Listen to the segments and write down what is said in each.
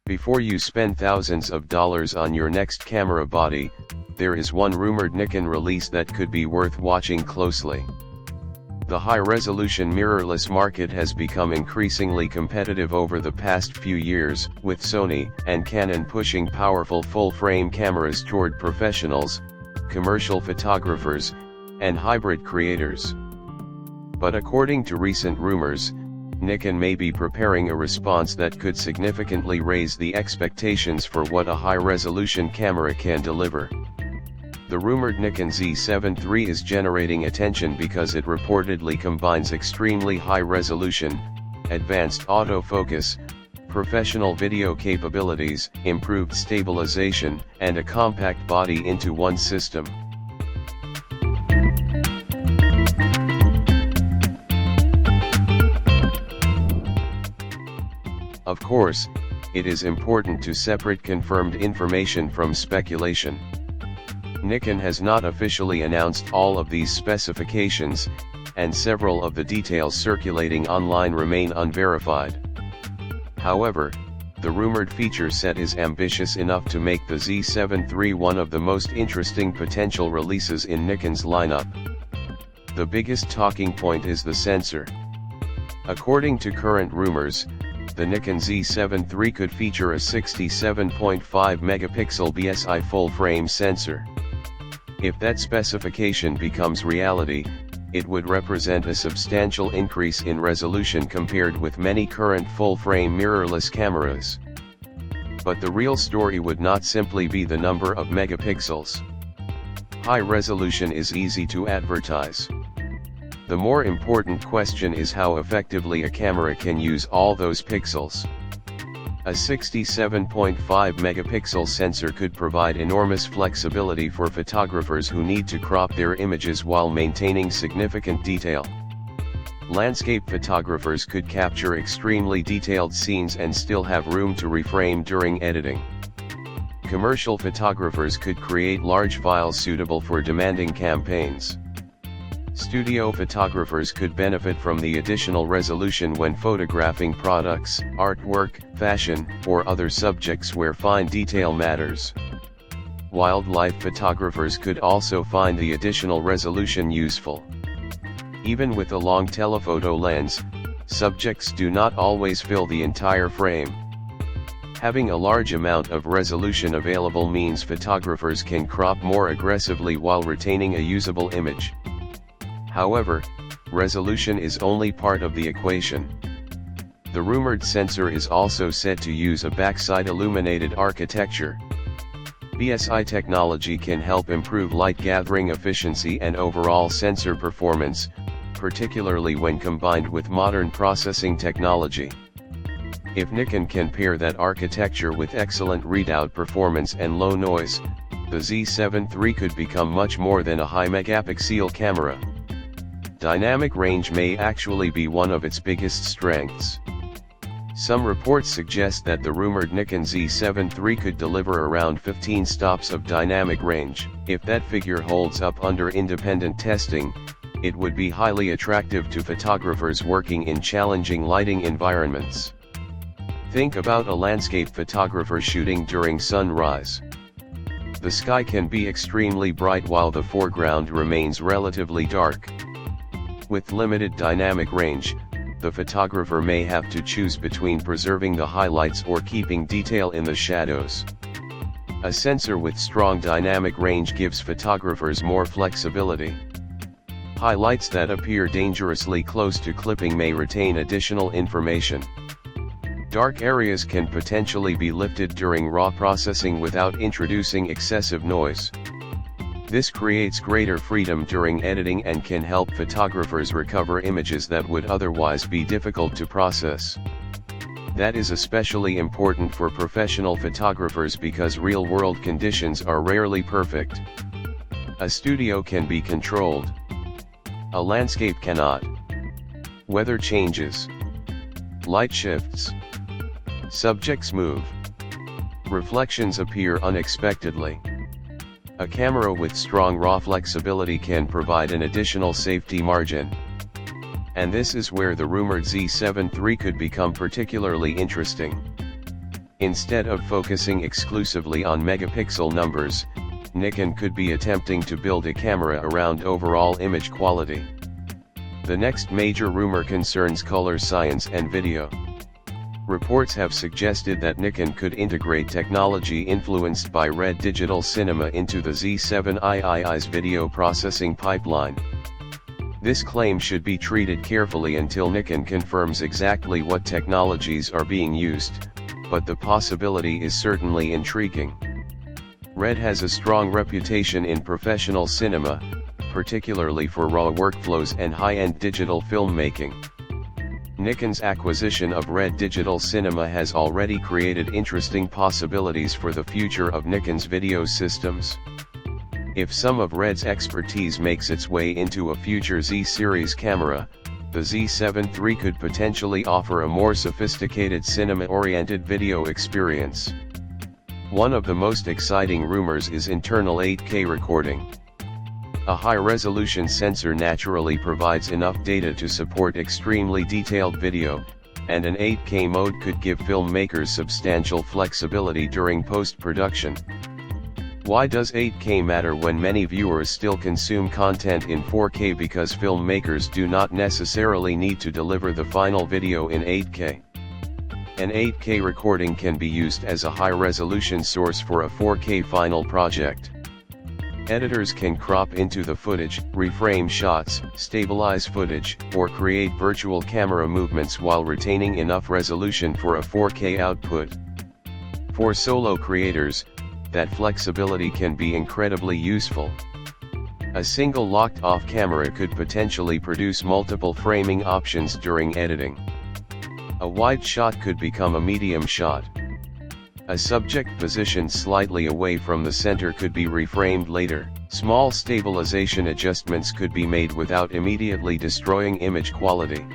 Before you spend thousands of dollars on your next camera body, there is one rumored Nikon release that could be worth watching closely. The high-resolution mirrorless market has become increasingly competitive over the past few years, with Sony and Canon pushing powerful full-frame cameras toward professionals, commercial photographers, and hybrid creators. But according to recent rumors, Nikon may be preparing a response that could significantly raise the expectations for what a high-resolution camera can deliver. The rumored Nikon Z7 III is generating attention because it reportedly combines extremely high resolution, advanced autofocus, professional video capabilities, improved stabilization, and a compact body into one system. Of course, it is important to separate confirmed information from speculation. Nikon has not officially announced all of these specifications, and several of the details circulating online remain unverified. However, the rumored feature set is ambitious enough to make the Z7 III one of the most interesting potential releases in Nikon's lineup. The biggest talking point is the sensor. According to current rumors, the Nikon Z7 III could feature a 67.5 megapixel BSI full-frame sensor. If that specification becomes reality, it would represent a substantial increase in resolution compared with many current full-frame mirrorless cameras. But the real story would not simply be the number of megapixels. High resolution is easy to advertise. The more important question is how effectively a camera can use all those pixels. A 67.5 megapixel sensor could provide enormous flexibility for photographers who need to crop their images while maintaining significant detail. Landscape photographers could capture extremely detailed scenes and still have room to reframe during editing. Commercial photographers could create large files suitable for demanding campaigns. Studio photographers could benefit from the additional resolution when photographing products, artwork, fashion, or other subjects where fine detail matters. Wildlife photographers could also find the additional resolution useful. Even with a long telephoto lens, subjects do not always fill the entire frame. Having a large amount of resolution available means photographers can crop more aggressively while retaining a usable image. However, resolution is only part of the equation. The rumored sensor is also said to use a backside illuminated architecture. BSI technology can help improve light gathering efficiency and overall sensor performance, particularly when combined with modern processing technology. If Nikon can pair that architecture with excellent readout performance and low noise, the Z7 III could become much more than a high megapixel camera. Dynamic range may actually be one of its biggest strengths. Some reports suggest that the rumored Nikon Z7 III could deliver around 15 stops of dynamic range. If that figure holds up under independent testing, it would be highly attractive to photographers working in challenging lighting environments. Think about a landscape photographer shooting during sunrise. The sky can be extremely bright while the foreground remains relatively dark. With limited dynamic range, the photographer may have to choose between preserving the highlights or keeping detail in the shadows. A sensor with strong dynamic range gives photographers more flexibility. Highlights that appear dangerously close to clipping may retain additional information. Dark areas can potentially be lifted during raw processing without introducing excessive noise. This creates greater freedom during editing and can help photographers recover images that would otherwise be difficult to process. That is especially important for professional photographers because real-world conditions are rarely perfect. A studio can be controlled. A landscape cannot. Weather changes. Light shifts. Subjects move. Reflections appear unexpectedly. A camera with strong raw flexibility can provide an additional safety margin. And this is where the rumored Z7 III could become particularly interesting. Instead of focusing exclusively on megapixel numbers, Nikon could be attempting to build a camera around overall image quality. The next major rumor concerns color science and video. Reports have suggested that Nikon could integrate technology influenced by red digital cinema into the Z7 III's video processing pipeline. This claim should be treated carefully until Nikon confirms exactly what technologies are being used, but the possibility is certainly intriguing. Red has a strong reputation in professional cinema, particularly for raw workflows and high-end digital filmmaking. Nikon's acquisition of red digital cinema has already created interesting possibilities for the future of Nikon's video systems. If some of red's expertise makes its way into a future Z-series camera, the Z7 III could potentially offer a more sophisticated cinema-oriented video experience. One of the most exciting rumors is internal 8K recording. A high-resolution sensor naturally provides enough data to support extremely detailed video, and an 8K mode could give filmmakers substantial flexibility during post-production. Why does 8K matter when many viewers still consume content in 4K? Because filmmakers do not necessarily need to deliver the final video in 8K. An 8K recording can be used as a high-resolution source for a 4K final project. Editors can crop into the footage, reframe shots, stabilize footage, or create virtual camera movements while retaining enough resolution for a 4K output. For solo creators, that flexibility can be incredibly useful. A single locked-off camera could potentially produce multiple framing options during editing. A wide shot could become a medium shot. A subject positioned slightly away from the center could be reframed later. Small stabilization adjustments could be made without immediately destroying image quality.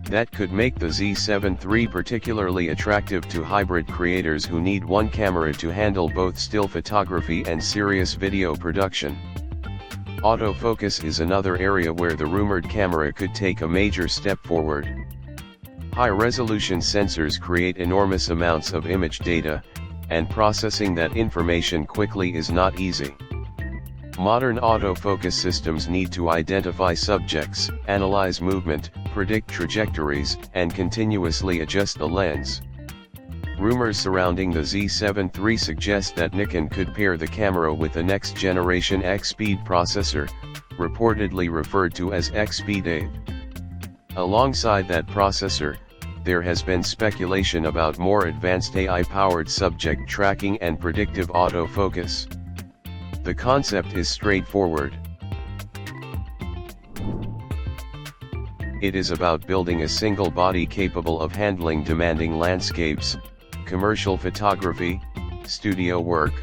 That could make the Z7 III particularly attractive to hybrid creators who need one camera to handle both still photography and serious video production. Autofocus is another area where the rumored camera could take a major step forward. High-resolution sensors create enormous amounts of image data, and processing that information quickly is not easy. Modern autofocus systems need to identify subjects, analyze movement, predict trajectories, and continuously adjust the lens. Rumors surrounding the Z7 III suggest that Nikon could pair the camera with a next-generation EXPEED processor, reportedly referred to as EXPEED 8. Alongside that processor, there has been speculation about more advanced AI-powered subject tracking and predictive autofocus. The concept is straightforward. It is about building a single body capable of handling demanding landscapes, commercial photography, studio work,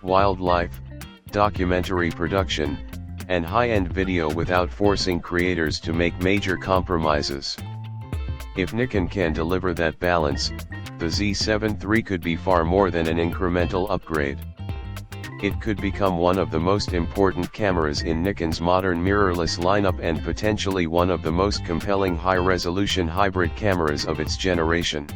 wildlife, documentary production, and high-end video without forcing creators to make major compromises. If Nikon can deliver that balance, the Z7 III could be far more than an incremental upgrade. It could become one of the most important cameras in Nikon's modern mirrorless lineup and potentially one of the most compelling high-resolution hybrid cameras of its generation.